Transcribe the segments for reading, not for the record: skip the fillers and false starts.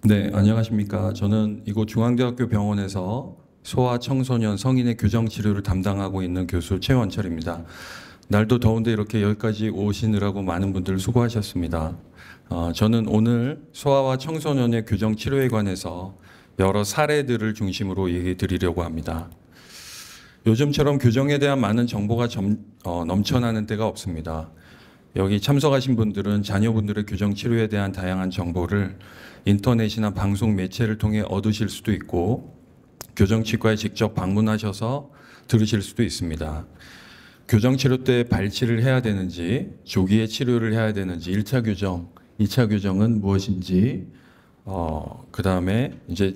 네, 안녕하십니까. 저는 이곳 중앙대학교 병원에서 소아, 청소년, 성인의 교정 치료를 담당하고 있는 교수 최원철입니다. 날도 더운데 이렇게 여기까지 오시느라고 많은 분들 수고하셨습니다. 저는 오늘 소아와 청소년의 교정 치료에 관해서 여러 사례들을 중심으로 얘기 드리려고 합니다. 요즘처럼 교정에 대한 많은 정보가 넘쳐나는 때가 없습니다. 여기 참석하신 분들은 자녀분들의 교정 치료에 대한 다양한 정보를 인터넷이나 방송 매체를 통해 얻으실 수도 있고 교정치과에 직접 방문하셔서 들으실 수도 있습니다. 교정 치료 때 발치를 해야 되는지, 조기에 치료를 해야 되는지, 1차 교정, 2차 교정은 무엇인지, 그다음에 이제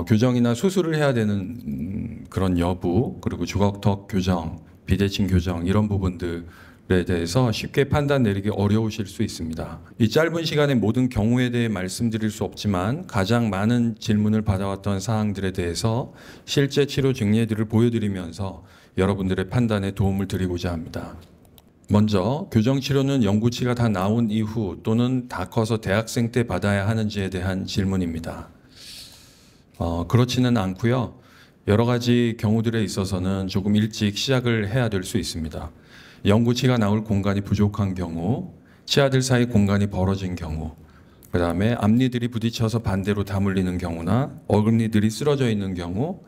교정이나 수술을 해야 되는 그런 여부, 그리고 주걱턱 교정, 비대칭 교정 이런 부분들에 대해서 쉽게 판단 내리기 어려우실 수 있습니다. 이 짧은 시간에 모든 경우에 대해 말씀드릴 수 없지만 가장 많은 질문을 받아왔던 사항들에 대해서 실제 치료 증례들을 보여드리면서 여러분들의 판단에 도움을 드리고자 합니다. 먼저 교정치료는 연구치가 다 나온 이후 또는 다 커서 대학생 때 받아야 하는지에 대한 질문입니다. 그렇지는 않고요. 여러 가지 경우들에 있어서는 조금 일찍 시작을 해야 될 수 있습니다. 연구치가 나올 공간이 부족한 경우, 치아들 사이 공간이 벌어진 경우, 그 다음에 앞니들이 부딪혀서 반대로 다물리는 경우나 어금니들이 쓰러져 있는 경우,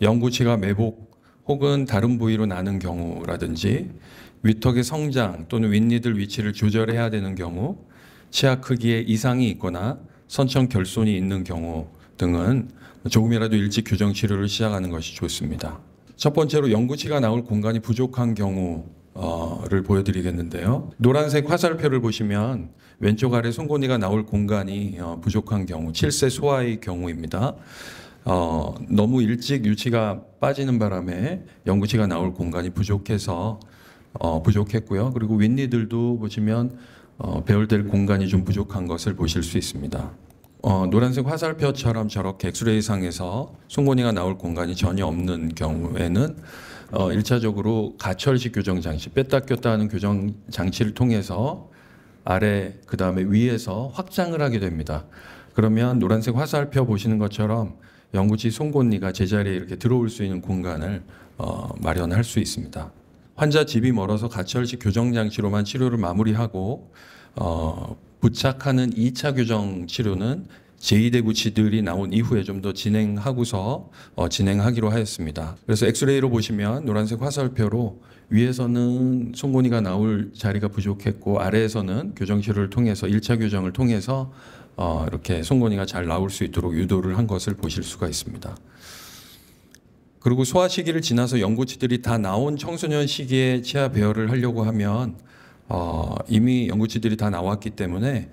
연구치가 매복 혹은 다른 부위로 나는 경우라든지 위턱의 성장 또는 윗니들 위치를 조절해야 되는 경우, 치아 크기에 이상이 있거나 선천 결손이 있는 경우 등은 조금이라도 일찍 교정 치료를 시작하는 것이 좋습니다. 첫 번째로 연구치가 나올 공간이 부족한 경우를 보여드리겠는데요. 노란색 화살표를 보시면 왼쪽 아래 송곳니가 나올 공간이 부족한 경우, 7세 소아의 경우입니다. 너무 일찍 유치가 빠지는 바람에 연구치가 나올 공간이 부족해서 부족했고요. 그리고 윗니들도 보시면 배열될 공간이 좀 부족한 것을 보실 수 있습니다. 노란색 화살표처럼 저렇게 엑스레이상에서 송곳니가 나올 공간이 전혀 없는 경우에는 1차적으로 가철식 교정 장치, 뺐다 꼈다 하는 교정 장치를 통해서 아래 그 다음에 위에서 확장을 하게 됩니다. 그러면 노란색 화살표 보시는 것처럼 연구치 송곳니가 제자리에 이렇게 들어올 수 있는 공간을 마련할 수 있습니다. 환자 집이 멀어서 가철식 교정 장치로만 치료를 마무리하고 부착하는 2차 교정 치료는 제2대구치들이 나온 이후에 좀 더 진행하고서 진행하기로 하였습니다. 그래서 엑스레이로 보시면 노란색 화살표로 위에서는 송곳니가 나올 자리가 부족했고 아래에서는 교정 치료를 통해서 1차 교정을 통해서 이렇게 송곳니가 잘 나올 수 있도록 유도를 한 것을 보실 수가 있습니다. 그리고 소아 시기를 지나서 연구치들이 다 나온 청소년 시기에 치아 배열을 하려고 하면 이미 연구치들이 다 나왔기 때문에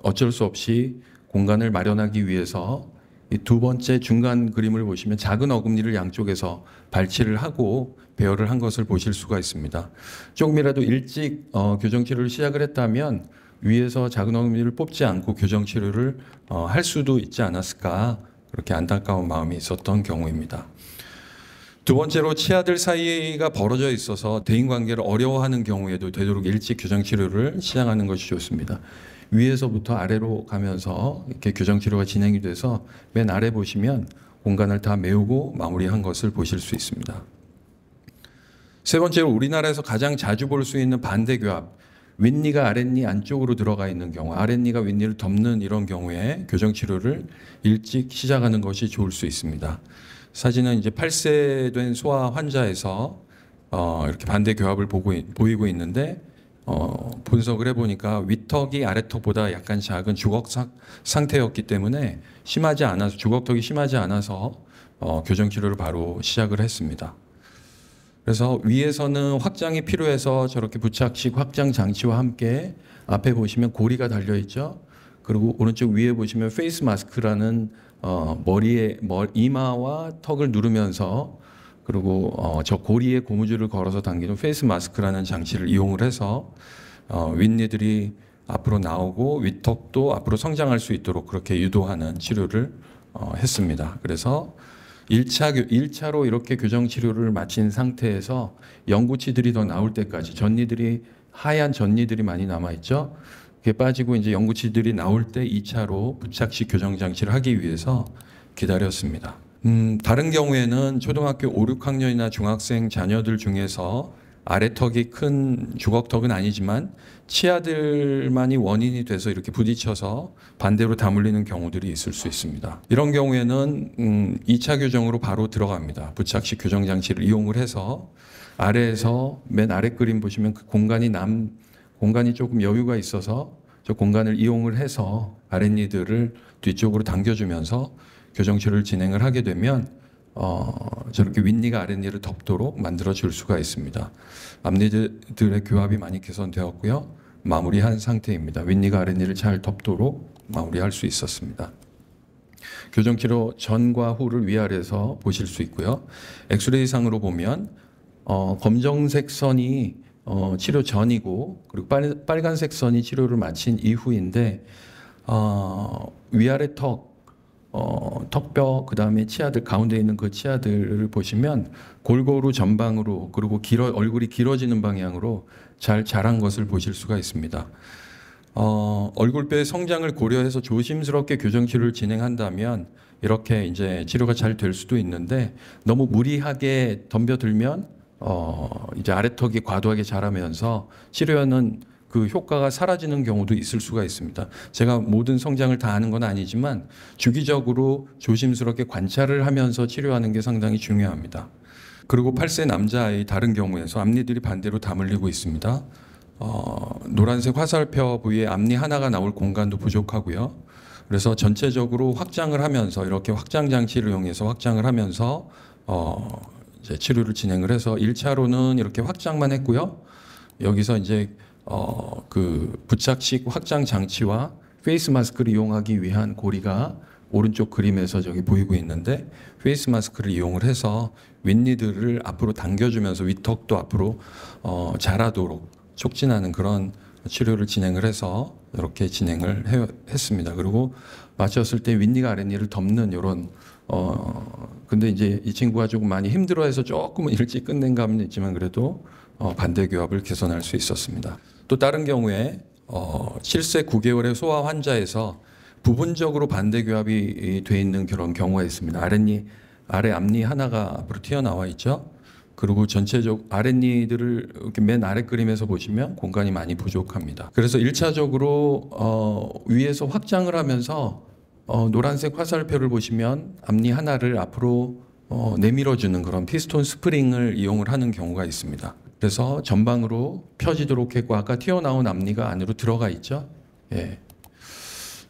어쩔 수 없이 공간을 마련하기 위해서 이 두 번째 중간 그림을 보시면 작은 어금니를 양쪽에서 발치를 하고 배열을 한 것을 보실 수가 있습니다. 조금이라도 일찍 교정치료를 시작을 했다면 위에서 작은 어금니를 뽑지 않고 교정치료를 할 수도 있지 않았을까, 그렇게 안타까운 마음이 있었던 경우입니다. 두 번째로 치아들 사이가 벌어져 있어서 대인관계를 어려워하는 경우에도 되도록 일찍 교정치료를 시작하는 것이 좋습니다. 위에서부터 아래로 가면서 이렇게 교정치료가 진행이 돼서 맨 아래 보시면 공간을 다 메우고 마무리한 것을 보실 수 있습니다. 세 번째로 우리나라에서 가장 자주 볼 수 있는 반대교합, 윗니가 아랫니 안쪽으로 들어가 있는 경우, 아랫니가 윗니를 덮는 이런 경우에 교정치료를 일찍 시작하는 것이 좋을 수 있습니다. 사진은 이제 8세 된 소아 환자에서 이렇게 반대 교합을 보이고 있는데 분석을 해보니까 위턱이 아래턱보다 약간 작은 주걱턱 상태였기 때문에 주걱턱이 심하지 않아서 교정 치료를 바로 시작을 했습니다. 그래서 위에서는 확장이 필요해서 저렇게 부착식 확장 장치와 함께 앞에 보시면 고리가 달려 있죠. 그리고 오른쪽 위에 보시면 페이스 마스크라는 이마와 턱을 누르면서 그리고 저 고리에 고무줄을 걸어서 당기는 페이스 마스크라는 장치를 이용을 해서 윗니들이 앞으로 나오고 위턱도 앞으로 성장할 수 있도록 그렇게 유도하는 치료를 했습니다. 그래서 1차로 이렇게 교정 치료를 마친 상태에서 연구치들이 더 나올 때까지 하얀 전니들이 많이 남아 있죠. 그게 빠지고 이제 연구치들이 나올 때 2차로 부착식 교정 장치를 하기 위해서 기다렸습니다. 다른 경우에는 초등학교 5, 6학년이나 중학생 자녀들 중에서 아래턱이 큰 주걱턱은 아니지만 치아들만이 원인이 돼서 이렇게 부딪혀서 반대로 다물리는 경우들이 있을 수 있습니다. 이런 경우에는 2차 교정으로 바로 들어갑니다. 부착식 교정 장치를 이용을 해서 아래에서 맨 아래 그림 보시면 그 공간이 조금 여유가 있어서 저 공간을 이용을 해서 아랫니들을 뒤쪽으로 당겨주면서 교정 치료를 진행을 하게 되면 저렇게 윗니가 아랫니를 덮도록 만들어 줄 수가 있습니다. 앞니들의 교합이 많이 개선되었고요. 마무리한 상태입니다. 윗니가 아랫니를 잘 덮도록 마무리할 수 있었습니다. 교정 치료 전과 후를 위아래에서 보실 수 있고요. 엑스레이 상으로 보면 검정색 선이 치료 전이고 그리고 빨간색 선이 치료를 마친 이후인데 위아래 턱뼈 그다음에 치아들 가운데 있는 그 치아들을 보시면 골고루 전방으로 그리고 얼굴이 길어지는 방향으로 잘 자란 것을 보실 수가 있습니다. 얼굴뼈의 성장을 고려해서 조심스럽게 교정 치료를 진행한다면 이렇게 이제 치료가 잘 될 수도 있는데 너무 무리하게 덤벼들면 이제 아래턱이 과도하게 자라면서 치료하는 그 효과가 사라지는 경우도 있을 수가 있습니다. 제가 모든 성장을 다 아는 건 아니지만 주기적으로 조심스럽게 관찰을 하면서 치료하는 게 상당히 중요합니다. 그리고 8세 남자아이 다른 경우에서 앞니들이 반대로 다물리고 있습니다. 노란색 화살표 부위에 앞니 하나가 나올 공간도 부족하고요. 그래서 전체적으로 확장을 하면서 이렇게 확장 장치를 이용해서 확장을 하면서 이제 치료를 진행을 해서 1차로는 이렇게 확장만 했고요. 여기서 이제 그 부착식 확장 장치와 페이스 마스크를 이용하기 위한 고리가 오른쪽 그림에서 저기 보이고 있는데 페이스 마스크를 이용을 해서 윗니들을 앞으로 당겨주면서 윗턱도 앞으로 자라도록 촉진하는 그런 치료를 진행을 해서 이렇게 진행을 했습니다. 그리고 마쳤을 때 윗니가 아랫니를 덮는 이런 근데 이제 이 친구가 조금 많이 힘들어해서 조금은 일찍 끝낸 감은 있지만 그래도 반대 교합을 개선할 수 있었습니다. 또 다른 경우에 7세 9개월의 소아 환자에서 부분적으로 반대 교합이 돼 있는 그런 경우가 있습니다. 아래 앞니 하나가 앞으로 튀어나와 있죠. 그리고 전체적 아랫니들을 이렇게 맨 아래 그림에서 보시면 공간이 많이 부족합니다. 그래서 1차적으로 위에서 확장을 하면서 노란색 화살표를 보시면 앞니 하나를 앞으로 내밀어주는 그런 피스톤 스프링을 이용을 하는 경우가 있습니다. 그래서 전방으로 펴지도록 했고 아까 튀어나온 앞니가 안으로 들어가 있죠. 예.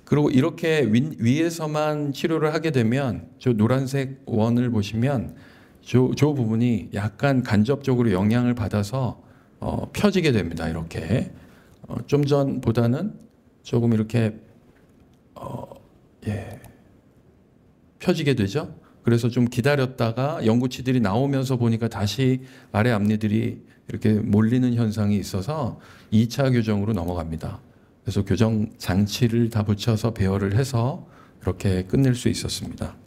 그리고 이렇게 위에서만 치료를 하게 되면 저 노란색 원을 보시면 저 부분이 약간 간접적으로 영향을 받아서 펴지게 됩니다. 이렇게 좀 전보다는 조금 이렇게 펴지게 되죠. 그래서 좀 기다렸다가 연구치들이 나오면서 보니까 다시 아래 앞니들이 이렇게 몰리는 현상이 있어서 2차 교정으로 넘어갑니다. 그래서 교정 장치를 다 붙여서 배열을 해서 이렇게 끝낼 수 있었습니다.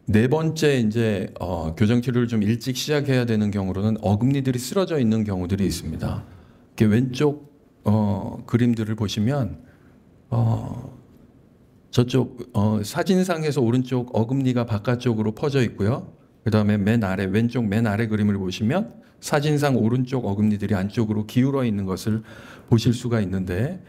네 번째 이제 교정 치료를 좀 일찍 시작해야 되는 경우로는 어금니들이 쓰러져 있는 경우들이 있습니다. 이렇게 왼쪽 그림들을 보시면 저쪽 사진상에서 오른쪽 어금니가 바깥쪽으로 퍼져 있고요. 그 다음에 왼쪽 맨 아래 그림을 보시면 사진상 오른쪽 어금니들이 안쪽으로 기울어 있는 것을 보실 수가 있는데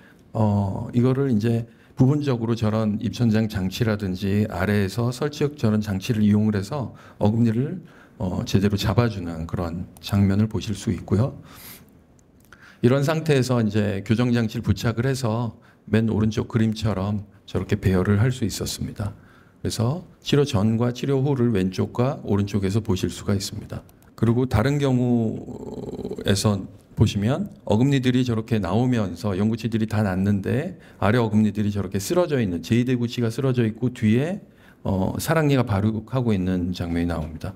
이거를 이제 부분적으로 저런 입천장 장치라든지 아래에서 설치형 저런 장치를 이용을 해서 어금니를 제대로 잡아주는 그런 장면을 보실 수 있고요. 이런 상태에서 이제 교정 장치를 부착을 해서 맨 오른쪽 그림처럼 저렇게 배열을 할 수 있었습니다. 그래서 치료 전과 치료 후를 왼쪽과 오른쪽에서 보실 수가 있습니다. 그리고 다른 경우에서 보시면 어금니들이 저렇게 나오면서 연구치들이 다 났는데 아래 어금니들이 저렇게 쓰러져 있는 제2대구치가 쓰러져 있고 뒤에 사랑니가 바룩하고 있는 장면이 나옵니다.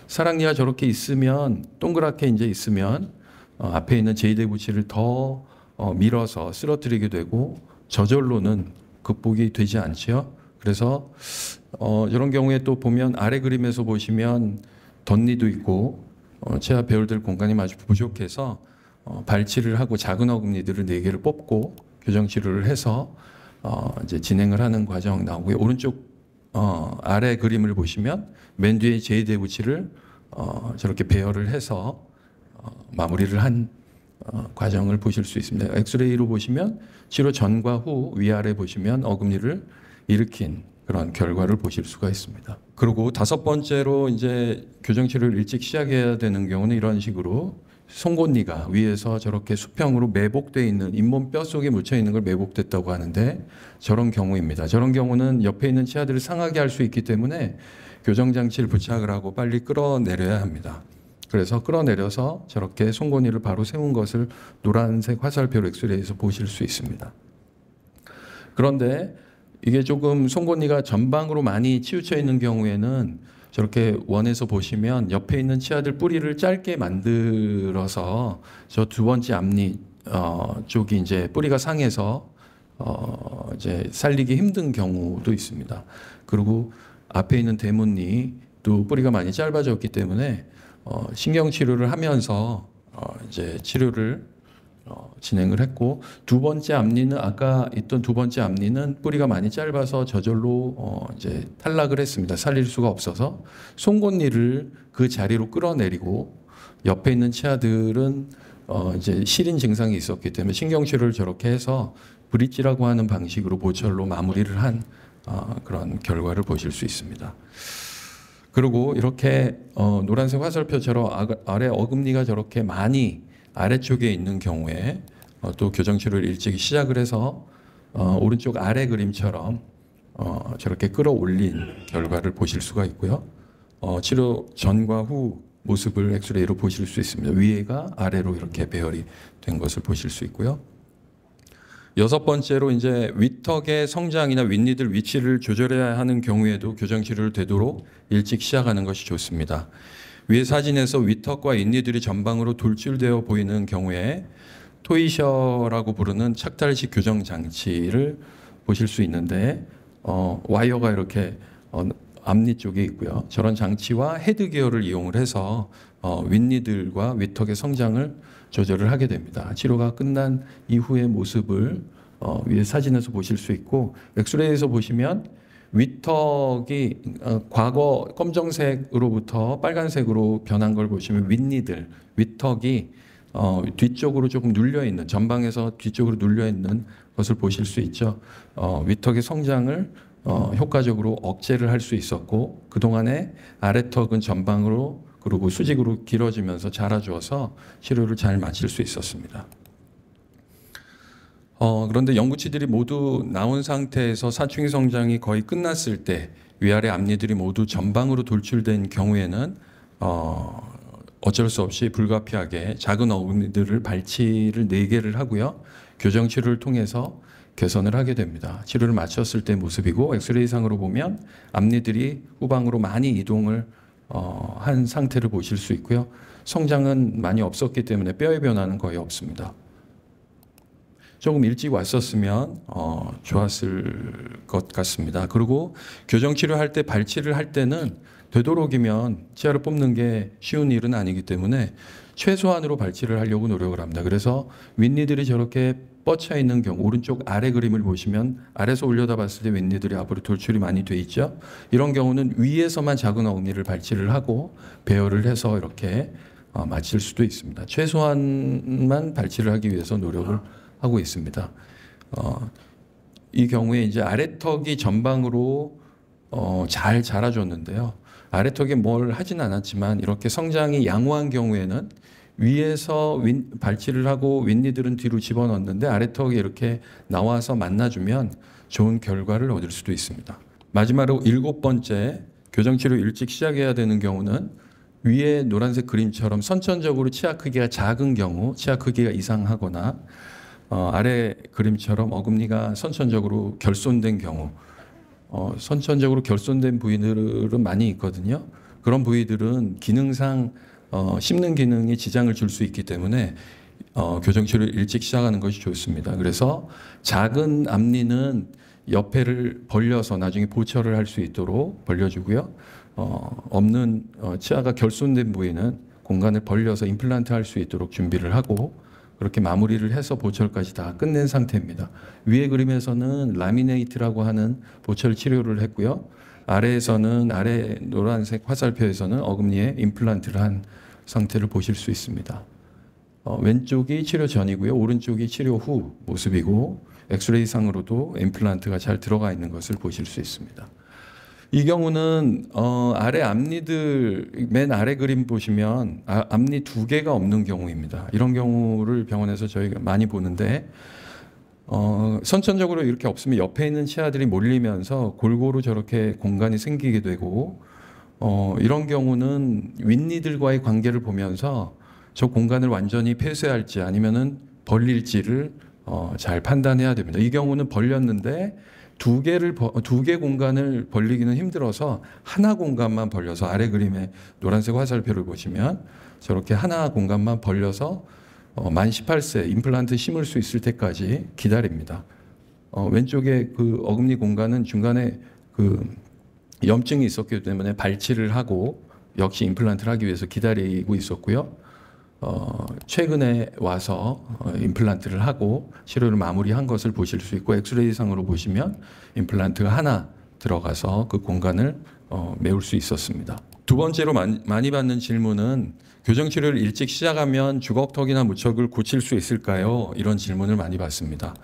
사랑니가 저렇게 있으면 동그랗게 이제 있으면 앞에 있는 제2대구치를 더 밀어서 쓰러뜨리게 되고 저절로는 극복이 되지 않죠. 그래서 이런 경우에 또 보면 아래 그림에서 보시면 덧니도 있고 치아 배열될 공간이 아주 부족해서 발치를 하고 작은 어금니들을 4개를 뽑고 교정 치료를 해서 이제 진행을 하는 과정 나오고요. 오른쪽 아래 그림을 보시면 맨 뒤에 제2대부치를 저렇게 배열을 해서 마무리를 한 과정을 보실 수 있습니다. 엑스레이로 보시면 치료 전과 후 위아래 보시면 어금니를 일으킨 그런 결과를 보실 수가 있습니다. 그리고 다섯 번째로 이제 교정 치료를 일찍 시작해야 되는 경우는 이런 식으로 송곳니가 위에서 저렇게 수평으로 매복되어 있는 잇몸 뼈 속에 묻혀 있는 걸 매복됐다고 하는데 저런 경우입니다. 저런 경우는 옆에 있는 치아들을 상하게 할 수 있기 때문에 교정 장치를 부착을 하고 빨리 끌어내려야 합니다. 그래서 끌어내려서 저렇게 송곳니를 바로 세운 것을 노란색 화살표로 엑스레이에서 보실 수 있습니다. 그런데 이게 조금 송곳니가 전방으로 많이 치우쳐 있는 경우에는 저렇게 원에서 보시면 옆에 있는 치아들 뿌리를 짧게 만들어서 저 두 번째 앞니 쪽이 이제 뿌리가 상해서 이제 살리기 힘든 경우도 있습니다. 그리고 앞에 있는 대문니도 뿌리가 많이 짧아졌기 때문에 신경 치료를 하면서 이제 치료를 진행을 했고, 두 번째 앞니는 아까 있던 두 번째 앞니는 뿌리가 많이 짧아서 저절로 이제 탈락을 했습니다. 살릴 수가 없어서 송곳니를 그 자리로 끌어내리고 옆에 있는 치아들은 이제 시린 증상이 있었기 때문에 신경 치료를 저렇게 해서 브릿지라고 하는 방식으로 보철로 마무리를 한 그런 결과를 보실 수 있습니다. 그리고 이렇게 노란색 화살표처럼 아래 어금니가 저렇게 많이 아래쪽에 있는 경우에 또 교정치료를 일찍 시작을 해서 오른쪽 아래 그림처럼 저렇게 끌어올린 결과를 보실 수가 있고요. 치료 전과 후 모습을 엑스레이로 보실 수 있습니다. 위에가 아래로 이렇게 배열이 된 것을 보실 수 있고요. 여섯 번째로 이제 위턱의 성장이나 윗니들 위치를 조절해야 하는 경우에도 교정치료를 되도록 일찍 시작하는 것이 좋습니다. 위의 사진에서 위턱과 윗니들이 전방으로 돌출되어 보이는 경우에 토이셔라고 부르는 착탈식 교정 장치를 보실 수 있는데 와이어가 이렇게 앞니 쪽에 있고요. 저런 장치와 헤드 기어를 이용을 해서 윗니들과 위턱의 성장을 조절을 하게 됩니다. 치료가 끝난 이후의 모습을 위의 사진에서 보실 수 있고, 엑스레이에서 보시면 위턱이 과거 검정색으로부터 빨간색으로 변한 걸 보시면 윗니들, 위턱이 뒤쪽으로 조금 눌려 있는, 전방에서 뒤쪽으로 눌려 있는 것을 보실 수 있죠. 위턱의 성장을 효과적으로 억제를 할 수 있었고, 그동안에 아래턱은 전방으로 그리고 수직으로 길어지면서 자라주어서 치료를 잘 마칠 수 있었습니다. 그런데 연구치들이 모두 나온 상태에서 사춘기 성장이 거의 끝났을 때 위아래 앞니들이 모두 전방으로 돌출된 경우에는 어쩔 수 없이 불가피하게 작은 어금니들을 발치를 4개를 하고요. 교정 치료를 통해서 개선을 하게 됩니다. 치료를 마쳤을 때 모습이고, 엑스레이상으로 보면 앞니들이 후방으로 많이 이동을 한 상태를 보실 수 있고요. 성장은 많이 없었기 때문에 뼈의 변화는 거의 없습니다. 조금 일찍 왔었으면 좋았을 것 같습니다. 그리고 교정 치료할 때 발치를 할 때는 되도록이면 치아를 뽑는 게 쉬운 일은 아니기 때문에 최소한으로 발치를 하려고 노력을 합니다. 그래서 윗니들이 저렇게 뻗쳐 있는 경우, 오른쪽 아래 그림을 보시면 아래서 올려다 봤을 때 윗니들이 앞으로 돌출이 많이 돼 있죠. 이런 경우는 위에서만 작은 어금니를 발치를 하고 배열을 해서 이렇게 마칠 수도 있습니다. 최소한만 발치를 하기 위해서 노력을 하고 있습니다. 이 경우에 이제 아래턱이 전방으로 잘 자라줬는데요. 아래턱에 뭘 하진 않았지만 이렇게 성장이 양호한 경우에는 위에서 발치를 하고 윗니들은 뒤로 집어넣는데 아래턱이 이렇게 나와서 만나주면 좋은 결과를 얻을 수도 있습니다. 마지막으로 7번째, 교정치료 일찍 시작해야 되는 경우는 위에 노란색 그림처럼 선천적으로 치아 크기가 작은 경우, 치아 크기가 이상하거나 아래 그림처럼 어금니가 선천적으로 결손된 경우, 선천적으로 결손된 부위들은 많이 있거든요. 그런 부위들은 기능상 씹는 기능에 지장을 줄 수 있기 때문에 교정치료를 일찍 시작하는 것이 좋습니다. 그래서 작은 앞니는 옆에를 벌려서 나중에 보철을 할 수 있도록 벌려주고요. 없는 치아가 결손된 부위는 공간을 벌려서 임플란트 할 수 있도록 준비를 하고 그렇게 마무리를 해서 보철까지 다 끝낸 상태입니다. 위에 그림에서는 라미네이트라고 하는 보철 치료를 했고요. 아래에서는 아래 노란색 화살표에서는 어금니에 임플란트를 한 상태를 보실 수 있습니다. 왼쪽이 치료 전이고요. 오른쪽이 치료 후 모습이고 엑스레이 상으로도 임플란트가 잘 들어가 있는 것을 보실 수 있습니다. 이 경우는 아래 앞니들 맨 아래 그림 보시면 앞니 2개가 없는 경우입니다. 이런 경우를 병원에서 저희가 많이 보는데 선천적으로 이렇게 없으면 옆에 있는 치아들이 몰리면서 골고루 저렇게 공간이 생기게 되고 이런 경우는 윗니들과의 관계를 보면서 저 공간을 완전히 폐쇄할지 아니면은 벌릴지를 잘 판단해야 됩니다. 이 경우는 벌렸는데 두 개 공간을 벌리기는 힘들어서 하나 공간만 벌려서 아래 그림의 노란색 화살표를 보시면 저렇게 하나 공간만 벌려서 만 18세 임플란트 심을 수 있을 때까지 기다립니다. 왼쪽에 그 어금니 공간은 중간에 그 염증이 있었기 때문에 발치를 하고 역시 임플란트를 하기 위해서 기다리고 있었고요. 최근에 와서 임플란트를 하고 치료를 마무리한 것을 보실 수 있고 엑스레이 상으로 보시면 임플란트가 하나 들어가서 그 공간을 메울 수 있었습니다. 두 번째로 많이 받는 질문은 교정치료를 일찍 시작하면 주걱턱이나 무척을 고칠 수 있을까요? 이런 질문을 많이 받습니다.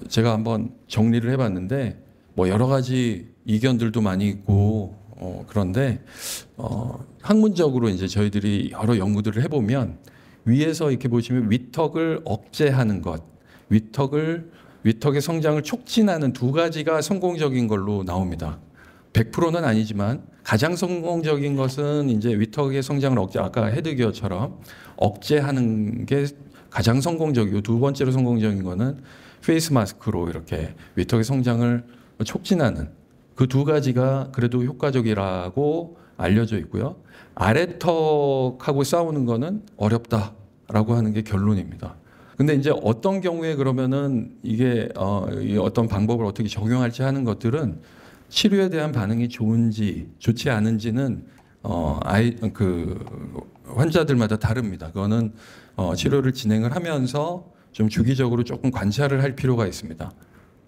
제가 한번 정리를 해봤는데 뭐 여러 가지 이견들도 많이 있고 그런데 학문적으로 이제 저희들이 여러 연구들을 해보면 위에서 이렇게 보시면 위턱을 억제하는 것, 위턱의 성장을 촉진하는 두 가지가 성공적인 걸로 나옵니다. 100%는 아니지만 가장 성공적인 것은 이제 위턱의 성장을 아까 헤드기어처럼 억제하는 게 가장 성공적이고 두 번째로 성공적인 거는 페이스 마스크로 이렇게 위턱의 성장을 촉진하는 그 두 가지가 그래도 효과적이라고 알려져 있고요. 아래턱하고 싸우는 거는 어렵다라고 하는 게 결론입니다. 근데 이제 어떤 경우에 그러면은 이게 어떤 방법을 어떻게 적용할지 하는 것들은 치료에 대한 반응이 좋은지 좋지 않은지는 환자들마다 다릅니다. 그거는 치료를 진행을 하면서 좀 주기적으로 조금 관찰을 할 필요가 있습니다.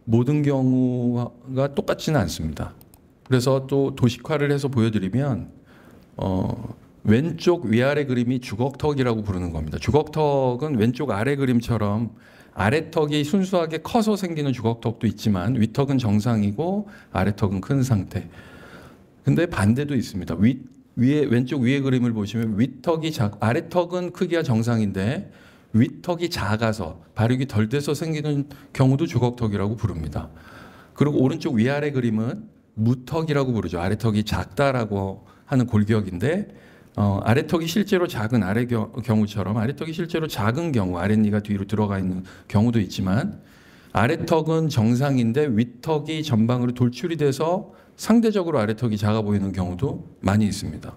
모든 경우가 똑같지는 않습니다. 그래서 또 도식화를 해서 보여드리면 왼쪽 위아래 그림이 주걱턱이라고 부르는 겁니다. 주걱턱은 왼쪽 아래 그림처럼 아래턱이 순수하게 커서 생기는 주걱턱도 있지만 위턱은 정상이고 아래턱은 큰 상태. 근데 반대도 있습니다. 왼쪽 위에 그림을 보시면 아래턱은 크기가 정상인데 위턱이 작아서 발육이 덜 돼서 생기는 경우도 주걱턱이라고 부릅니다. 그리고 오른쪽 위아래 그림은 무턱이라고 부르죠. 아래턱이 작다라고 하는 골격인데 아래턱이 실제로 작은 경우처럼 아래턱이 실제로 작은 경우 아랫니가 뒤로 들어가 있는 경우도 있지만 아래턱은 정상인데 위턱이 전방으로 돌출이 돼서 상대적으로 아래턱이 작아 보이는 경우도 많이 있습니다.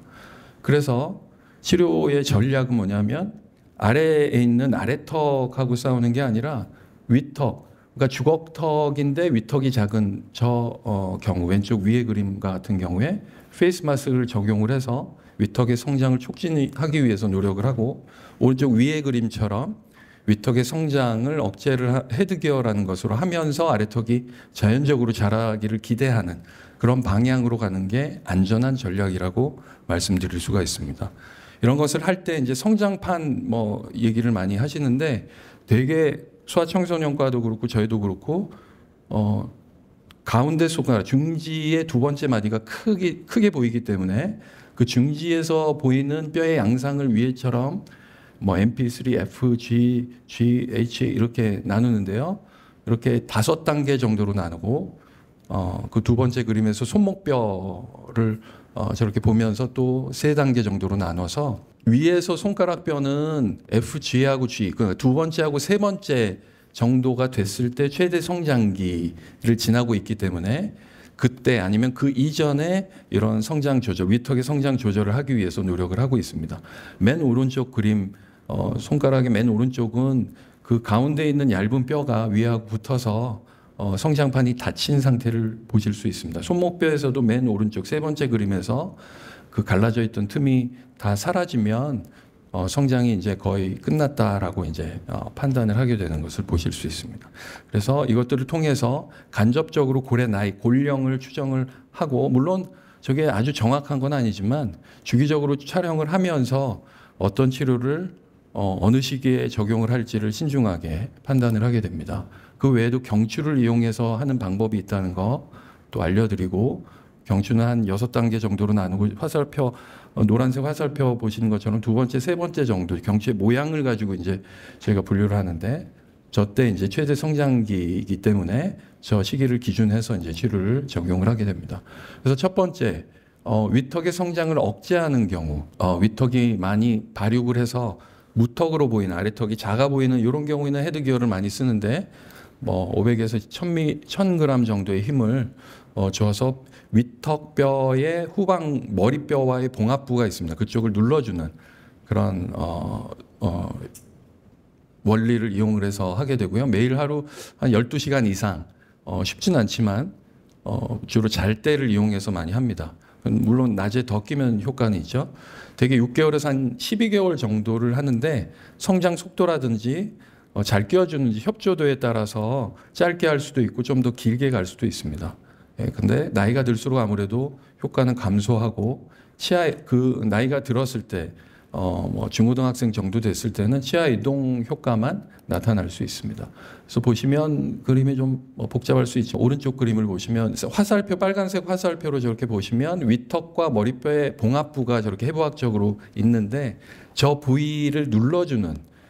그래서 치료의 전략은 뭐냐면 아래에 있는 아래턱하고 싸우는 게 아니라 위턱, 그러니까 주걱턱인데 위턱이 작은 경우, 왼쪽 위에 그림 같은 경우에 페이스 마스크를 적용을 해서 위턱의 성장을 촉진하기 위해서 노력을 하고 오른쪽 위에 그림처럼 위턱의 성장을 억제를 헤드기어라는 것으로 하면서 아래턱이 자연적으로 자라기를 기대하는 그런 방향으로 가는 게 안전한 전략이라고 말씀드릴 수가 있습니다. 이런 것을 할 때 이제 성장판 얘기를 많이 하시는데 되게 소아청소년과도 그렇고 저희도 그렇고 가운데 손가락 중지의 두 번째 마디가 크게 보이기 때문에 그 중지에서 보이는 뼈의 양상을 위에처럼 MP3, F, G, H 이렇게 나누는데요. 이렇게 5단계 정도로 나누고 그 두 번째 그림에서 손목뼈를 저렇게 보면서 또 3단계 정도로 나눠서 위에서 손가락 뼈는 F, G하고 G, 그러니까 두 번째하고 세 번째 정도가 됐을 때 최대 성장기를 지나고 있기 때문에 그때 아니면 그 이전에 이런 성장 조절, 위턱의 성장 조절을 하기 위해서 노력을 하고 있습니다. 맨 오른쪽 그림, 손가락의 맨 오른쪽은 그 가운데 있는 얇은 뼈가 위하고 붙어서 성장판이 닫힌 상태를 보실 수 있습니다. 손목뼈에서도 맨 오른쪽 세 번째 그림에서 그 갈라져 있던 틈이 다 사라지면 성장이 이제 거의 끝났다라고 이제 판단을 하게 되는 것을 보실 수 있습니다. 그래서 이것들을 통해서 간접적으로 고래 나이, 골령을 추정을 하고, 물론 저게 아주 정확한 건 아니지만 주기적으로 촬영을 하면서 어떤 치료를 어느 시기에 적용을 할지를 신중하게 판단을 하게 됩니다. 그 외에도 경추를 이용해서 하는 방법이 있다는 거 또 알려드리고, 경추는 한 6단계 정도로 나누고, 화살표 노란색 화살표 보시는 것처럼 두 번째, 세 번째 정도 경추의 모양을 가지고 이제 저희가 분류를 하는데, 저 때 이제 최대 성장기이기 때문에 저 시기를 기준해서 이제 치료를 적용을 하게 됩니다. 그래서 첫 번째, 위턱의 성장을 억제하는 경우, 위턱이 많이 발육을 해서 무턱으로 보이는, 아래턱이 작아 보이는 이런 경우에는 헤드기어를 많이 쓰는데, 500에서 1000g 정도의 힘을 줘서 위턱뼈의 후방 머리뼈와의 봉합부가 있습니다. 그쪽을 눌러주는 그런 원리를 이용을 해서 하게 되고요. 매일 하루 한 12시간 이상, 쉽진 않지만 주로 잘 때를 이용해서 많이 합니다. 물론 낮에 더 끼면 효과는 있죠. 대개 6개월에서 한 12개월 정도를 하는데, 성장 속도라든지 잘 끼워주는지 협조도에 따라서 짧게 할 수도 있고 좀 더 길게 갈 수도 있습니다. 근데 나이가 들수록 아무래도 효과는 감소하고, 그 나이가 들었을 때 중고등학생 정도 됐을 때는 치아 이동 효과만 나타날 수 있습니다. 그래서 보시면 그림이 좀 복잡할 수 있죠. 오른쪽 그림을 보시면 화살표, 빨간색 화살표로 저렇게 보시면 위턱과 머리뼈의 봉합부가 저렇게 해부학적으로 있는데, 저 부위를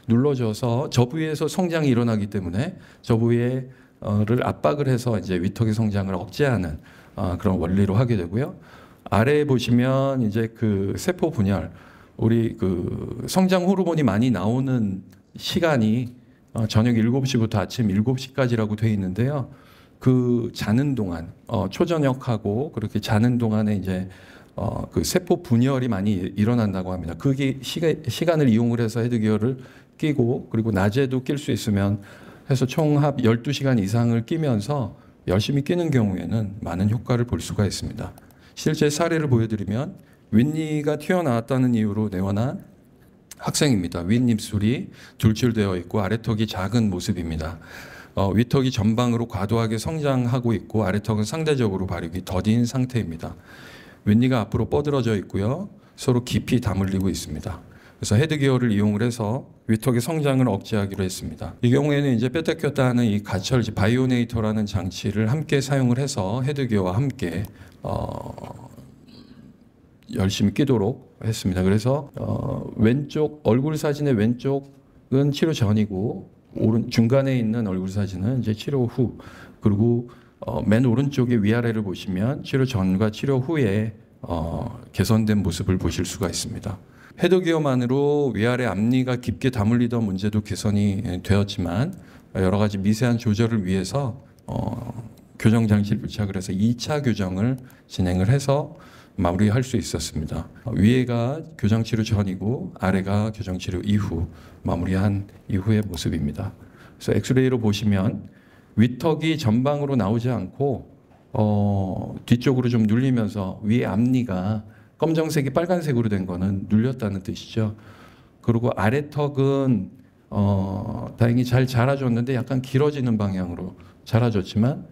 눌러줘서 저 부위에서 성장이 일어나기 때문에 저 부위를 압박을 해서 이제 위턱의 성장을 억제하는 그런 원리로 하게 되고요. 아래에 보시면 이제 그 세포 분열, 우리 그 성장 호르몬이 많이 나오는 시간이 저녁 7시부터 아침 7시까지라고 되어 있는데요. 그 자는 동안, 초저녁하고 그렇게 자는 동안에 이제 그 세포 분열이 많이 일어난다고 합니다. 그게 시간을 이용을 해서 헤드기어를 끼고, 그리고 낮에도 낄 수 있으면 해서 총합 12시간 이상을 끼면서 열심히 끼는 경우에는 많은 효과를 볼 수가 있습니다. 실제 사례를 보여드리면, 윗니가 튀어나왔다는 이유로 내원한 학생입니다. 윗입술이 돌출되어 있고 아래턱이 작은 모습입니다. 위턱이 전방으로 과도하게 성장하고 있고 아래턱은 상대적으로 발육이 더딘 상태입니다. 윗니가 앞으로 뻗어져 있고요. 서로 깊이 다물리고 있습니다. 그래서 헤드기어를 이용을 해서 위턱의 성장을 억제하기로 했습니다. 이 경우에는 이제 뺐다 꼈다 하는 이 가철, 바이오네이터라는 장치를 함께 사용을 해서 헤드기어와 함께 열심히 끼도록 했습니다. 그래서 왼쪽 얼굴 사진의 왼쪽은 치료 전이고, 중간에 있는 얼굴 사진은 이제 치료 후, 그리고 맨 오른쪽의 위아래를 보시면 치료 전과 치료 후에 개선된 모습을 보실 수가 있습니다. 헤드기어만으로 위아래 앞니가 깊게 다물리던 문제도 개선이 되었지만, 여러 가지 미세한 조절을 위해서 교정 장치를 부착을 해서 2차 교정을 진행을 해서 마무리할 수 있었습니다. 위에가 교정 치료 전이고 아래가 교정 치료 이후 마무리한 이후의 모습입니다. 그래서 엑스레이로 보시면 위턱이 전방으로 나오지 않고 뒤쪽으로 좀 눌리면서 위에 앞니가 검정색이 빨간색으로 된 거는 눌렸다는 뜻이죠. 그리고 아래턱은 다행히 잘 자라줬는데 약간 길어지는 방향으로 자라줬지만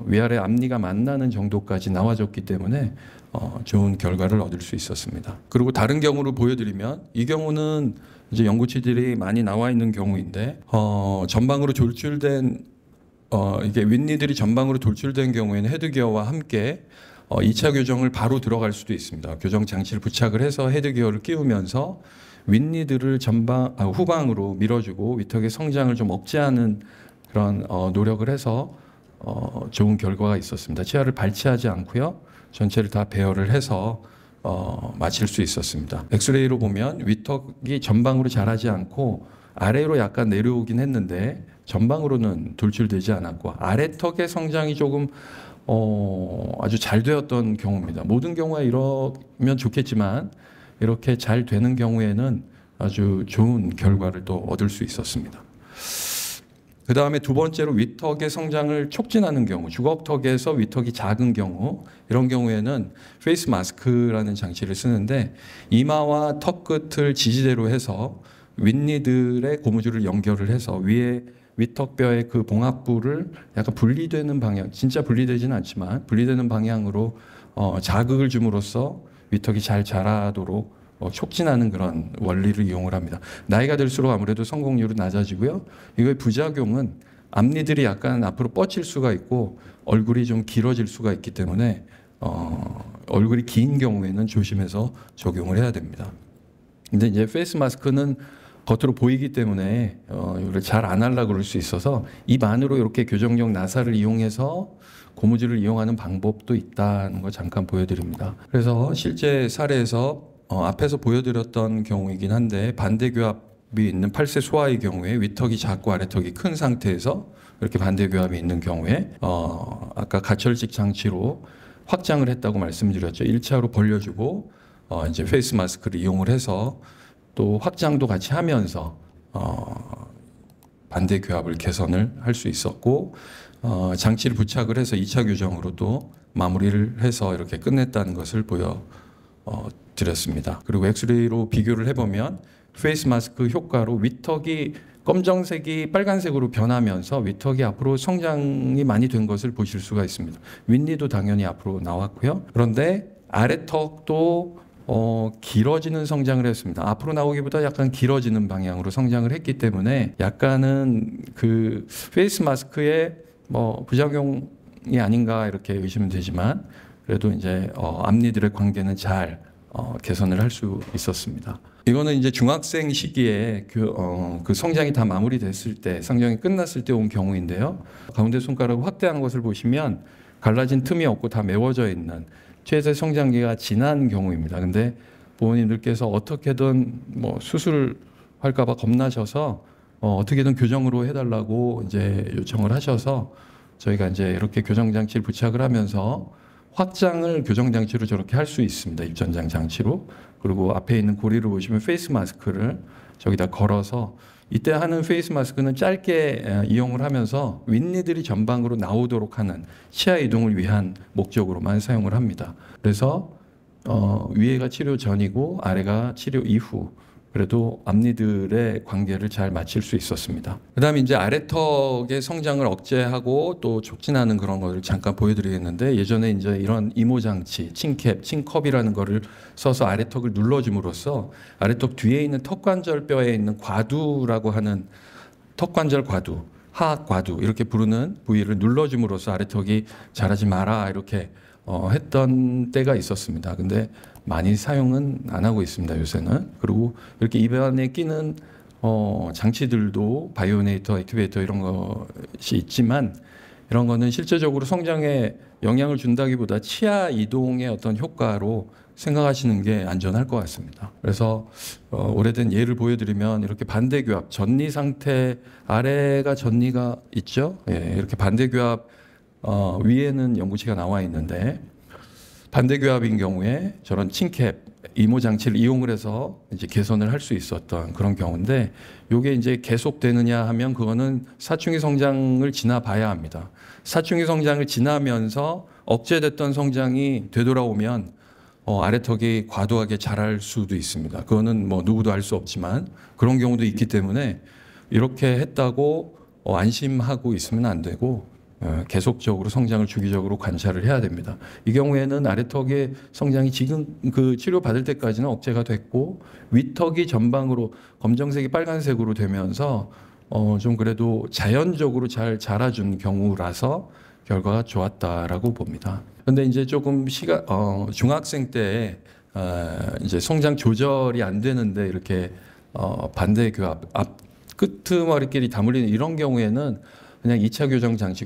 위아래 앞니가 만나는 정도까지 나와줬기 때문에 좋은 결과를 얻을 수 있었습니다. 그리고 다른 경우를 보여드리면, 이 경우는 이제 연구치들이 많이 나와 있는 경우인데, 전방으로 돌출된 이게 윗니들이 전방으로 돌출된 경우에는 헤드기어와 함께 2차 교정을 바로 들어갈 수도 있습니다. 교정 장치를 부착을 해서 헤드기어를 끼우면서 윗니들을 후방으로 밀어주고 위턱의 성장을 좀 억제하는 그런 노력을 해서 좋은 결과가 있었습니다. 치아를 발치하지 않고요. 전체를 다 배열을 해서 마칠 수 있었습니다. 엑스레이로 보면 위턱이 전방으로 자라지 않고 아래로 약간 내려오긴 했는데 전방으로는 돌출되지 않았고, 아래턱의 성장이 조금 아주 잘 되었던 경우입니다. 모든 경우가 이러면 좋겠지만 이렇게 잘 되는 경우에는 아주 좋은 결과를 또 얻을 수 있었습니다. 그 다음에 두 번째로 위턱의 성장을 촉진하는 경우, 주걱턱에서 위턱이 작은 경우, 이런 경우에는 페이스 마스크라는 장치를 쓰는데 이마와 턱 끝을 지지대로 해서 윗니들의 고무줄을 연결을 해서 위에 위턱뼈의 그 봉합부를 약간 분리되는 방향, 진짜 분리되지는 않지만 분리되는 방향으로 자극을 줌으로써 위턱이 잘 자라도록 촉진하는 그런 원리를 이용을 합니다. 나이가 들수록 아무래도 성공률은 낮아지고요. 이거의 부작용은 앞니들이 약간 앞으로 뻗칠 수가 있고 얼굴이 좀 길어질 수가 있기 때문에 얼굴이 긴 경우에는 조심해서 적용을 해야 됩니다. 근데 이제 페이스 마스크는 겉으로 보이기 때문에 이걸 잘 안 하려고 그럴 수 있어서 입 안으로 이렇게 교정용 나사를 이용해서 고무줄을 이용하는 방법도 있다는 걸 잠깐 보여드립니다. 그래서 실제 사례에서 앞에서 보여드렸던 경우이긴 한데 반대교합이 있는 8세 소아의 경우에 위턱이 작고 아래턱이 큰 상태에서 이렇게 반대교합이 있는 경우에 아까 가철식 장치로 확장을 했다고 말씀드렸죠. 1차로 벌려주고 이제 페이스 마스크를 이용을 해서 또 확장도 같이 하면서 반대교합을 개선을 할 수 있었고 장치를 부착을 해서 2차 교정으로 또 마무리를 해서 이렇게 끝냈다는 것을 보여드렸습니다. 그리고 엑스레이로 비교를 해보면 페이스 마스크 효과로 위턱이 검정색이 빨간색으로 변하면서 위턱이 앞으로 성장이 많이 된 것을 보실 수가 있습니다. 윗니도 당연히 앞으로 나왔고요. 그런데 아래턱도 길어지는 성장을 했습니다. 앞으로 나오기보다 약간 길어지는 방향으로 성장을 했기 때문에 약간은 그 페이스 마스크의 부작용이 아닌가 이렇게 의심은 되지만 그래도 이제 앞니들의 관계는 잘 개선을 할 수 있었습니다. 이거는 이제 중학생 시기에 그 성장이 다 마무리됐을 때, 성장이 끝났을 때 온 경우인데요. 가운데 손가락을 확대한 것을 보시면 갈라진 틈이 없고 다 메워져 있는 최대 성장기가 지난 경우입니다. 근데 부모님들께서 어떻게든 수술할까봐 겁나셔서 어떻게든 교정으로 해달라고 이제 요청을 하셔서 저희가 이제 이렇게 교정장치를 부착을 하면서 확장을 교정장치로 저렇게 할 수 있습니다. 입전장 장치로. 그리고 앞에 있는 고리를 보시면 페이스 마스크를 저기다 걸어서 이때 하는 페이스 마스크는 짧게 이용을 하면서 윗니들이 전방으로 나오도록 하는 치아 이동을 위한 목적으로만 사용을 합니다. 그래서 위에가 치료 전이고 아래가 치료 이후 그래도 앞니들의 관계를 잘 맞출 수 있었습니다. 그다음에 이제 아래턱의 성장을 억제하고 또 촉진하는 그런 것을 잠깐 보여드리겠는데 예전에 이제 이런 이모 장치, 칭캡, 칭컵이라는 거를 써서 아래턱을 눌러줌으로써 아래턱 뒤에 있는 턱관절뼈에 있는 과두라고 하는 턱관절 과두, 하악 과두 이렇게 부르는 부위를 눌러줌으로써 아래턱이 자라지 마라 이렇게 했던 때가 있었습니다. 근데 많이 사용은 안 하고 있습니다, 요새는. 그리고 이렇게 입 안에 끼는 장치들도 바이오네이터, 액티베이터 이런 것이 있지만 이런 거는 실제적으로 성장에 영향을 준다기보다 치아 이동의 어떤 효과로 생각하시는 게 안전할 것 같습니다. 그래서 오래된 예를 보여드리면 이렇게 반대교합, 전니 상태 아래가 전니가 있죠. 예, 이렇게 반대교합 위에는 연구치가 나와 있는데 반대교합인 경우에 저런 칭캡, 이모 장치를 이용을 해서 이제 개선을 할 수 있었던 그런 경우인데 이게 이제 계속되느냐 하면 그거는 사춘기 성장을 지나봐야 합니다. 사춘기 성장을 지나면서 억제됐던 성장이 되돌아오면 아래턱이 과도하게 자랄 수도 있습니다. 그거는 누구도 알 수 없지만 그런 경우도 있기 때문에 이렇게 했다고 안심하고 있으면 안 되고 계속적으로 성장을 주기적으로 관찰을 해야 됩니다. 이 경우에는 아래턱의 성장이 지금 그 치료 받을 때까지는 억제가 됐고 윗턱이 전방으로 검정색이 빨간색으로 되면서 좀 그래도 자연적으로 잘 자라준 경우라서 결과가 좋았다라고 봅니다. 그런데 이제 조금 중학생 때 이제 성장 조절이 안 되는데 이렇게 반대교합 앞 끄트머리끼리 다물리는 이런 경우에는 그냥 2차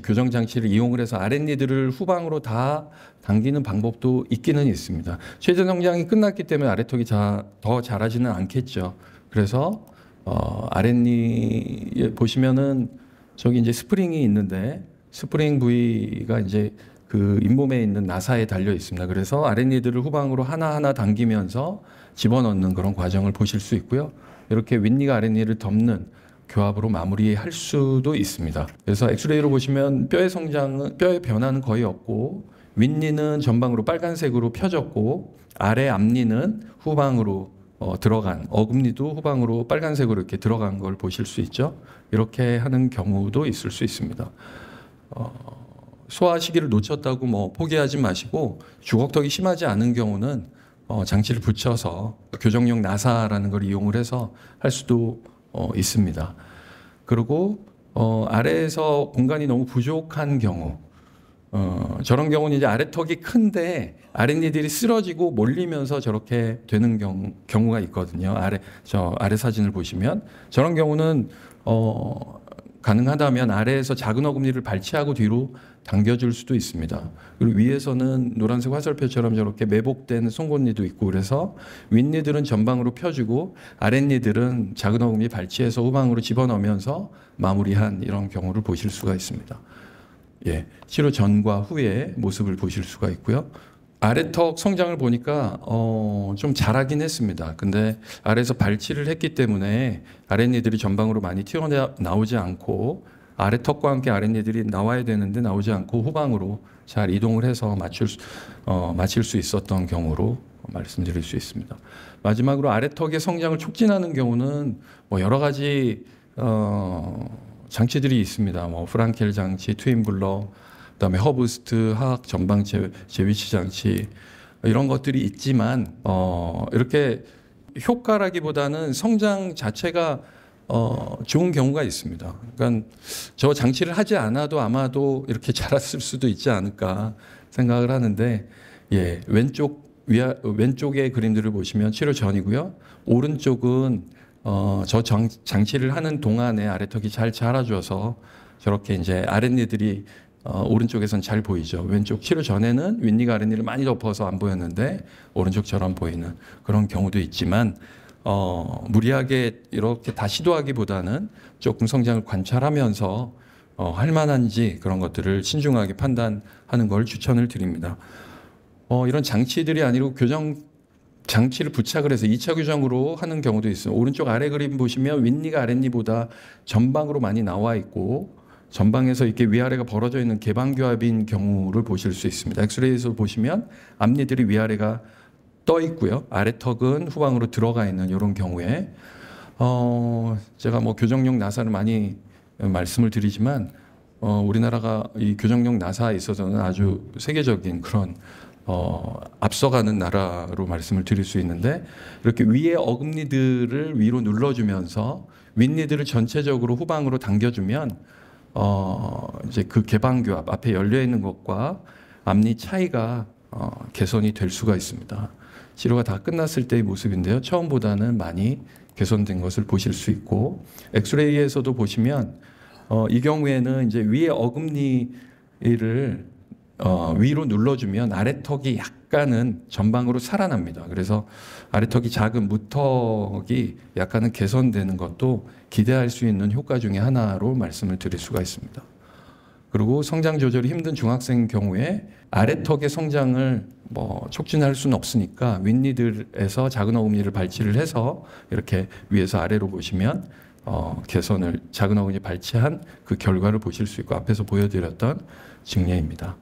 교정 장치를 이용을 해서 아랫니들을 후방으로 다 당기는 방법도 있기는 있습니다. 최대 성장이 끝났기 때문에 아래턱이 더 자라지는 않겠죠. 그래서 아랫니에 보시면은 저기 이제 스프링이 있는데 스프링 부위가 이제 그 잇몸에 있는 나사에 달려 있습니다. 그래서 아랫니들을 후방으로 하나하나 당기면서 집어넣는 그런 과정을 보실 수 있고요. 이렇게 윗니가 아랫니를 덮는 교합으로 마무리할 수도 있습니다. 그래서 엑스레이로 보시면 뼈의 성장은 뼈의 변화는 거의 없고 윗니는 전방으로 빨간색으로 펴졌고 아래 앞니는 후방으로 들어간 어금니도 후방으로 빨간색으로 이렇게 들어간 걸 보실 수 있죠. 이렇게 하는 경우도 있을 수 있습니다. 소화 시기를 놓쳤다고 뭐 포기하지 마시고 주걱턱이 심하지 않은 경우는 장치를 붙여서 교정용 나사라는 걸 이용을 해서 할 수도 있습니다. 그리고 아래에서 공간이 너무 부족한 경우 저런 경우는 이제 아래턱이 큰데 아랫니들이 쓰러지고 몰리면서 저렇게 되는 경우가 있거든요. 아래 사진을 보시면 저런 경우는 가능하다면 아래에서 작은 어금니를 발치하고 뒤로 당겨줄 수도 있습니다. 그리고 위에서는 노란색 화살표처럼 저렇게 매복된 송곳니도 있고 그래서 윗니들은 전방으로 펴주고 아랫니들은 작은 어금니 발치해서 후방으로 집어넣으면서 마무리한 이런 경우를 보실 수가 있습니다. 예, 치료 전과 후의 모습을 보실 수가 있고요. 아래턱 성장을 보니까 좀 자라긴 했습니다. 근데 아래에서 발치를 했기 때문에 아랫니들이 전방으로 많이 튀어나오지 않고 아래턱과 함께 아랫니들이 나와야 되는데 나오지 않고 후방으로 잘 이동을 해서 마칠 수 있었던 경우로 말씀드릴 수 있습니다. 마지막으로 아래턱의 성장을 촉진하는 경우는 뭐 여러 가지 장치들이 있습니다. 뭐 프랑켈 장치, 트윈블러, 그다음에 허브스트, 하악 전방 재위치 장치 이런 것들이 있지만 이렇게 효과라기보다는 성장 자체가 좋은 경우가 있습니다. 그러니까 저 장치를 하지 않아도 아마도 이렇게 자랐을 수도 있지 않을까 생각을 하는데 예, 왼쪽의 그림들을 보시면 치료 전이고요. 오른쪽은 저 장치를 하는 동안에 아래턱이 잘 자라줘서 저렇게 이제 아랫니들이 오른쪽에선 잘 보이죠. 왼쪽 치료 전에는 윗니가 아랫니를 많이 덮어서 안 보였는데 오른쪽처럼 보이는 그런 경우도 있지만 무리하게 이렇게 다 시도하기보다는 조금 성장을 관찰하면서 할 만한지 그런 것들을 신중하게 판단하는 걸 추천을 드립니다. 이런 장치들이 아니고 장치를 부착을 해서 2차 교정으로 하는 경우도 있어요. 오른쪽 아래 그림 보시면 윗니가 아랫니보다 전방으로 많이 나와 있고 전방에서 이렇게 위아래가 벌어져 있는 개방교합인 경우를 보실 수 있습니다. 엑스레이에서 보시면 앞니들이 위아래가 떠 있고요. 아래턱은 후방으로 들어가 있는 이런 경우에 제가 뭐 교정용 나사를 많이 말씀을 드리지만 우리나라가 이 교정용 나사에 있어서는 아주 세계적인 그런 앞서가는 나라로 말씀을 드릴 수 있는데 이렇게 위에 어금니들을 위로 눌러주면서 윗니들을 전체적으로 후방으로 당겨주면 이제 그 개방교합 앞에 열려 있는 것과 앞니 차이가 개선이 될 수가 있습니다. 치료가 다 끝났을 때의 모습인데요. 처음보다는 많이 개선된 것을 보실 수 있고 엑스레이에서도 보시면 이 경우에는 이제 위에 어금니를 위로 눌러주면 아래턱이 약간은 전방으로 살아납니다. 그래서 아래턱이 작은 무턱이 약간은 개선되는 것도 기대할 수 있는 효과 중에 하나로 말씀을 드릴 수가 있습니다. 그리고 성장 조절이 힘든 중학생 경우에 아래턱의 성장을 촉진할 수는 없으니까 윗니들에서 작은 어금니를 발치를 해서 이렇게 위에서 아래로 보시면 개선을 작은 어금니 발치한 그 결과를 보실 수 있고 앞에서 보여드렸던 증례입니다.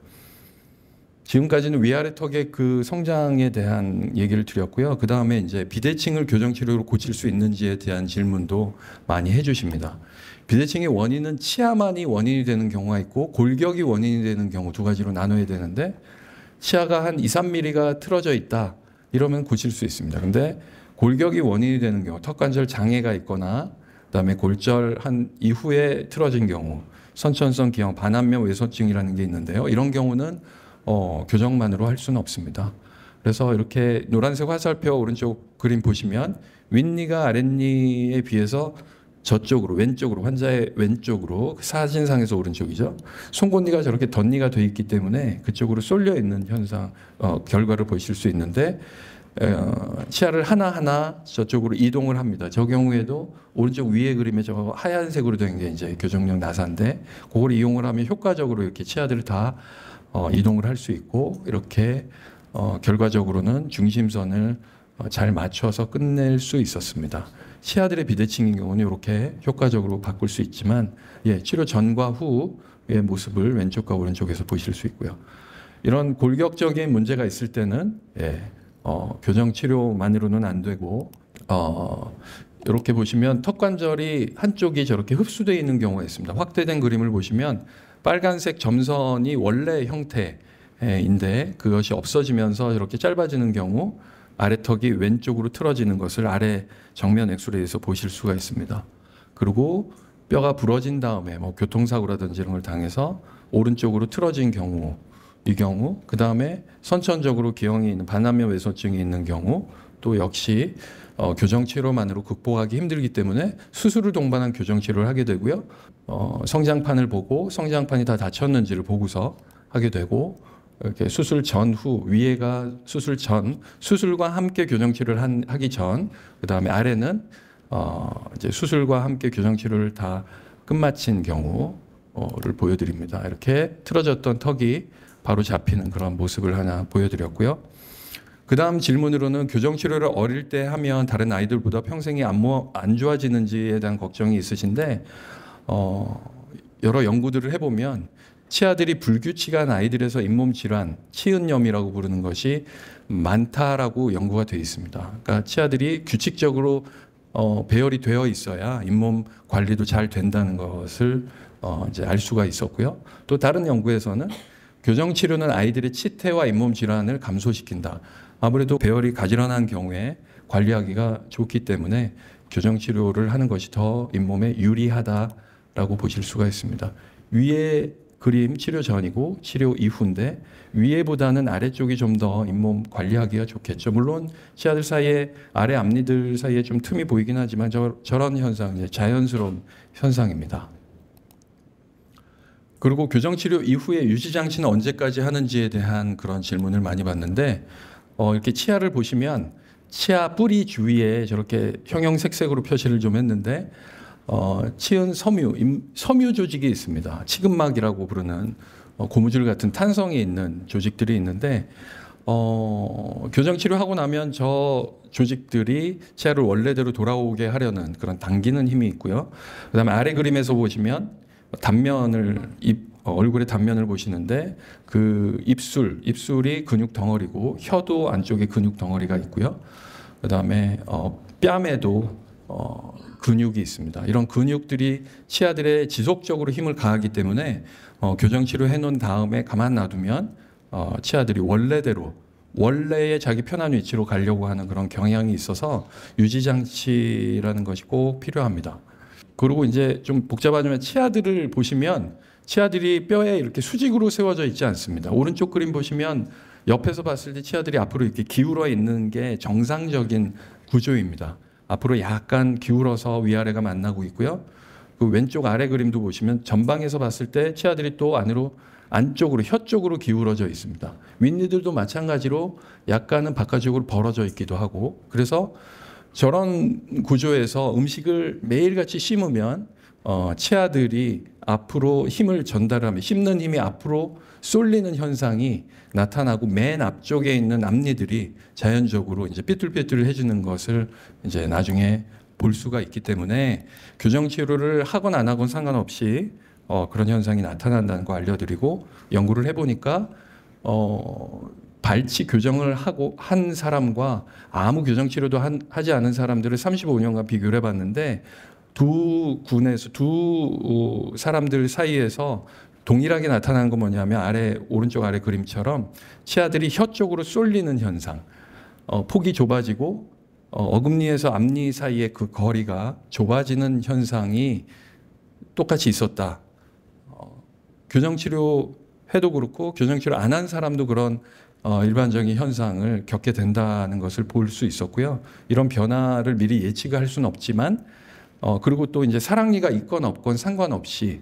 지금까지는 위아래 턱의 그 성장에 대한 얘기를 드렸고요. 그 다음에 이제 비대칭을 교정치료로 고칠 수 있는지에 대한 질문도 많이 해주십니다. 비대칭의 원인은 치아만이 원인이 되는 경우가 있고 골격이 원인이 되는 경우 두 가지로 나눠야 되는데 치아가 한 2, 3mm가 틀어져 있다 이러면 고칠 수 있습니다. 근데 골격이 원인이 되는 경우 턱관절 장애가 있거나 그다음에 골절한 이후에 틀어진 경우 선천성 기형 반안면 외소증이라는 게 있는데요. 이런 경우는 교정만으로 할 수는 없습니다. 그래서 이렇게 노란색 화살표 오른쪽 그림 보시면 윗니가 아랫니에 비해서 저쪽으로 왼쪽으로 환자의 왼쪽으로 사진상에서 오른쪽이죠. 송곳니가 저렇게 덧니가 돼 있기 때문에 그쪽으로 쏠려 있는 현상 결과를 보실 수 있는데 치아를 하나하나 저쪽으로 이동을 합니다. 저 경우에도 오른쪽 위에 그림에 저 하얀색으로 된 게 이제 교정용 나사인데 그걸 이용을 하면 효과적으로 이렇게 치아들을 다 이동을 할 수 있고 이렇게 결과적으로는 중심선을 잘 맞춰서 끝낼 수 있었습니다. 치아들의 비대칭인 경우는 이렇게 효과적으로 바꿀 수 있지만 치료 전과 후의 모습을 왼쪽과 오른쪽에서 보실 수 있고요. 이런 골격적인 문제가 있을 때는 교정 치료만으로는 안 되고 이렇게 보시면 턱관절이 한쪽이 저렇게 흡수되어 있는 경우가 있습니다. 확대된 그림을 보시면 빨간색 점선이 원래 형태인데 그것이 없어지면서 이렇게 짧아지는 경우 아래턱이 왼쪽으로 틀어지는 것을 아래 정면 엑스레이에서 보실 수가 있습니다. 그리고 뼈가 부러진 다음에 교통사고라든지 이런 걸 당해서 오른쪽으로 틀어진 경우, 이 경우, 그 다음에 선천적으로 기형이 있는 반나면 외소증이 있는 경우 또 역시 교정 치료만으로 극복하기 힘들기 때문에 수술을 동반한 교정 치료를 하게 되고요. 성장판을 보고 성장판이 다 닫혔는지를 보고서 하게 되고 이렇게 수술 전후 위에가 수술 전 수술과 함께 교정 치료를 하기 전 그다음에 아래는 이제 수술과 함께 교정 치료를 다 끝마친 경우를 보여드립니다. 이렇게 틀어졌던 턱이 바로 잡히는 그런 모습을 하나 보여드렸고요. 그 다음 질문으로는 교정치료를 어릴 때 하면 다른 아이들보다 평생이 안 좋아지는지에 대한 걱정이 있으신데 여러 연구들을 해보면 치아들이 불규칙한 아이들에서 잇몸 질환, 치은염이라고 부르는 것이 많다라고 연구가 되어 있습니다. 그러니까 치아들이 규칙적으로 배열이 되어 있어야 잇몸 관리도 잘 된다는 것을 이제 알 수가 있었고요. 또 다른 연구에서는 교정 치료는 아이들의 치태와 잇몸 질환을 감소시킨다. 아무래도 배열이 가지런한 경우에 관리하기가 좋기 때문에 교정 치료를 하는 것이 더 잇몸에 유리하다라고 보실 수가 있습니다. 위에 그림 치료 전이고 치료 이후인데 위에보다는 아래쪽이 좀 더 잇몸 관리하기가 좋겠죠. 물론 치아들 사이에 아래 앞니들 사이에 좀 틈이 보이긴 하지만 저런 현상, 자연스러운 현상입니다. 그리고 교정치료 이후에 유지장치는 언제까지 하는지에 대한 그런 질문을 많이 받는데 이렇게 치아를 보시면 치아 뿌리 주위에 저렇게 형형색색으로 표시를 좀 했는데 치은 섬유 조직이 있습니다. 치근막이라고 부르는 고무줄 같은 탄성이 있는 조직들이 있는데 교정치료하고 나면 저 조직들이 치아를 원래대로 돌아오게 하려는 그런 당기는 힘이 있고요. 그다음에 아래 그림에서 보시면 단면을 얼굴의 단면을 보시는데 그 입술이 근육 덩어리고 혀도 안쪽에 근육 덩어리가 있고요. 그다음에 뺨에도 근육이 있습니다. 이런 근육들이 치아들에 지속적으로 힘을 가하기 때문에 교정 치료 해놓은 다음에 가만 놔두면 치아들이 원래의 자기 편한 위치로 가려고 하는 그런 경향이 있어서 유지 장치라는 것이 꼭 필요합니다. 그리고 이제 좀 복잡하지만 치아들을 보시면 치아들이 뼈에 이렇게 수직으로 세워져 있지 않습니다. 오른쪽 그림 보시면 옆에서 봤을 때 치아들이 앞으로 이렇게 기울어 있는 게 정상적인 구조입니다. 앞으로 약간 기울어서 위아래가 만나고 있고요. 그 왼쪽 아래 그림도 보시면 전방에서 봤을 때 치아들이 또 안쪽으로 혀 쪽으로 기울어져 있습니다. 윗니들도 마찬가지로 약간은 바깥쪽으로 벌어져 있기도 하고 그래서 저런 구조에서 음식을 매일같이 씹으면 치아들이 앞으로 힘을 전달하면 씹는 힘이 앞으로 쏠리는 현상이 나타나고 맨 앞쪽에 있는 앞니들이 자연적으로 이제 삐뚤삐뚤해지는 것을 이제 나중에 볼 수가 있기 때문에 교정 치료를 하건 안 하건 상관없이 그런 현상이 나타난다는 거 알려드리고 연구를 해보니까 발치 교정을 한 사람과 아무 교정 치료도 하지 않은 사람들을 35년간 비교를 해봤는데 두 사람들 사이에서 동일하게 나타나는 건 뭐냐면 오른쪽 아래 그림처럼 치아들이 혀 쪽으로 쏠리는 현상, 폭이 좁아지고 어금니에서 앞니 사이의 그 거리가 좁아지는 현상이 똑같이 있었다. 교정치료 해도 그렇고 교정치료 안 한 사람도 그런 일반적인 현상을 겪게 된다는 것을 볼 수 있었고요. 이런 변화를 미리 예측할 수는 없지만 그리고 또 이제 사랑니가 있건 없건 상관없이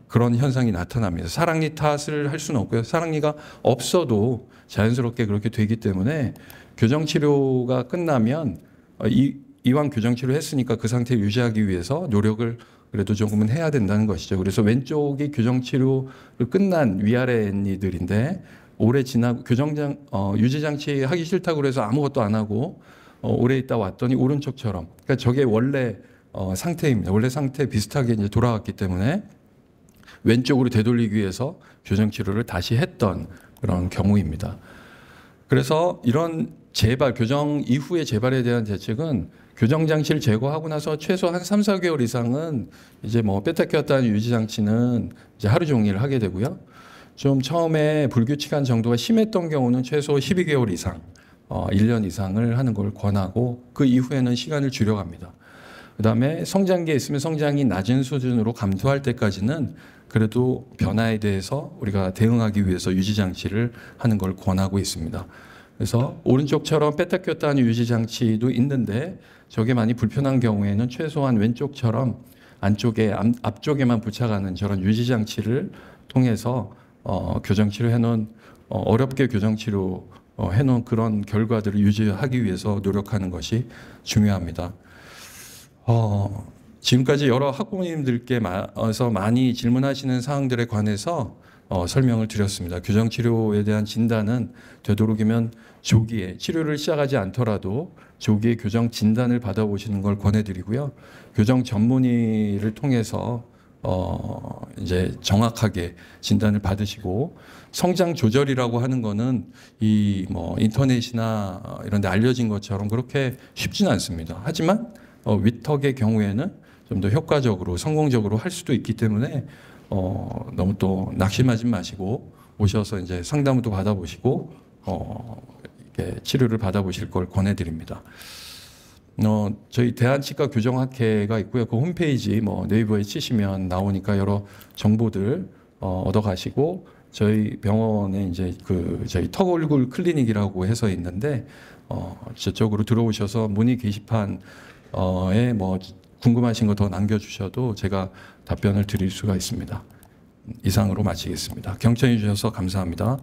그런 현상이 나타납니다. 사랑니 탓을 할 수는 없고요. 사랑니가 없어도 자연스럽게 그렇게 되기 때문에 교정치료가 끝나면 이왕 교정치료 했으니까 그 상태 유지하기 위해서 노력을 그래도 조금은 해야 된다는 것이죠. 그래서 왼쪽이 교정치료를 끝난 위아래 잇니들인데 오래 지나고 유지 장치 하기 싫다고 그래서 아무것도 안 하고 오래 있다 왔더니 오른쪽처럼, 그러니까 저게 원래 상태입니다. 원래 상태 비슷하게 이제 돌아왔기 때문에 왼쪽으로 되돌리기 위해서 교정 치료를 다시 했던 그런 경우입니다. 그래서 이런 재발, 교정 이후의 재발에 대한 대책은 교정 장치를 제거하고 나서 최소 한 3, 4개월 이상은 이제 뭐 뺐다 꼈다 하는 유지 장치는 이제 하루 종일 하게 되고요. 좀 처음에 불규칙한 정도가 심했던 경우는 최소 12개월 이상, 1년 이상을 하는 걸 권하고 그 이후에는 시간을 줄여갑니다. 그다음에 성장기에 있으면 성장이 낮은 수준으로 감소할 때까지는 그래도 변화에 대해서 우리가 대응하기 위해서 유지 장치를 하는 걸 권하고 있습니다. 그래서 오른쪽처럼 뺐다 꼈다 하는 유지 장치도 있는데 저게 많이 불편한 경우에는 최소한 왼쪽처럼 안쪽에 앞쪽에만 부착하는 저런 유지 장치를 통해서 교정 치료 해놓은 어렵게 교정 치료 해놓은 그런 결과들을 유지하기 위해서 노력하는 것이 중요합니다. 지금까지 여러 학부모님들께서 많이 질문하시는 사항들에 관해서 설명을 드렸습니다. 교정 치료에 대한 진단은 되도록이면 조기에 치료를 시작하지 않더라도 조기에 교정 진단을 받아보시는 걸 권해드리고요. 교정 전문의를 통해서 이제 정확하게 진단을 받으시고, 성장 조절이라고 하는 거는 이 뭐 인터넷이나 이런 데 알려진 것처럼 그렇게 쉽지는 않습니다. 하지만 위턱의 경우에는 좀 더 효과적으로 성공적으로 할 수도 있기 때문에 너무 또 낙심하지 마시고 오셔서 이제 상담도 받아보시고 이렇게 치료를 받아보실 걸 권해드립니다. 저희 대한치과 교정학회가 있고요. 그 홈페이지 뭐 네이버에 치시면 나오니까 여러 정보들 얻어가시고, 저희 병원에 이제 그 저희 턱 얼굴 클리닉이라고 해서 있는데 저쪽으로 들어오셔서 문의 게시판에 뭐 궁금하신 거 더 남겨주셔도 제가 답변을 드릴 수가 있습니다. 이상으로 마치겠습니다. 경청해 주셔서 감사합니다.